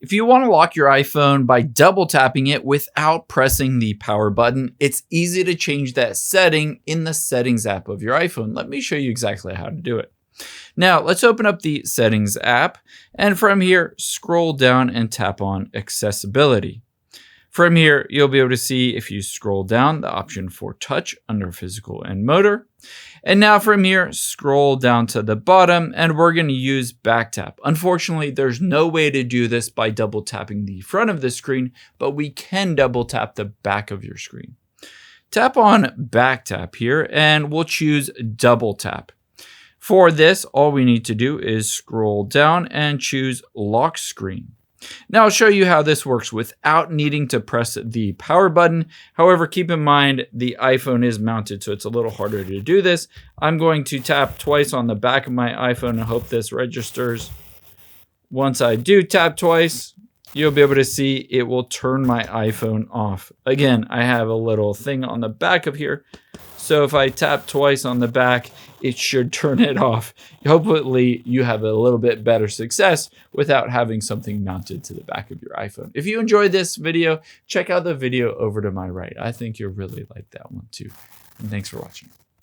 If you want to lock your iPhone by double tapping it without pressing the power button, it's easy to change that setting in the Settings app of your iPhone. Let me show you exactly how to do it. Now, let's open up the Settings app, and from here, scroll down and tap on Accessibility. From here, you'll be able to see, if you scroll down, the option for touch under physical and motor. And now from here, scroll down to the bottom, and we're going to use back tap. Unfortunately, there's no way to do this by double tapping the front of the screen, but we can double tap the back of your screen. Tap on back tap here, and we'll choose double tap. For this, all we need to do is scroll down and choose lock screen. Now I'll show you how this works without needing to press the power button. However, keep in mind the iPhone is mounted, so it's a little harder to do this. I'm going to tap twice on the back of my iPhone and hope this registers. Once I do tap twice, you'll be able to see it will turn my iPhone off. Again, I have a little thing on the back of here. So if I tap twice on the back, it should turn it off. Hopefully you have a little bit better success without having something mounted to the back of your iPhone. If you enjoyed this video, check out the video over to my right. I think you'll really like that one too. And thanks for watching.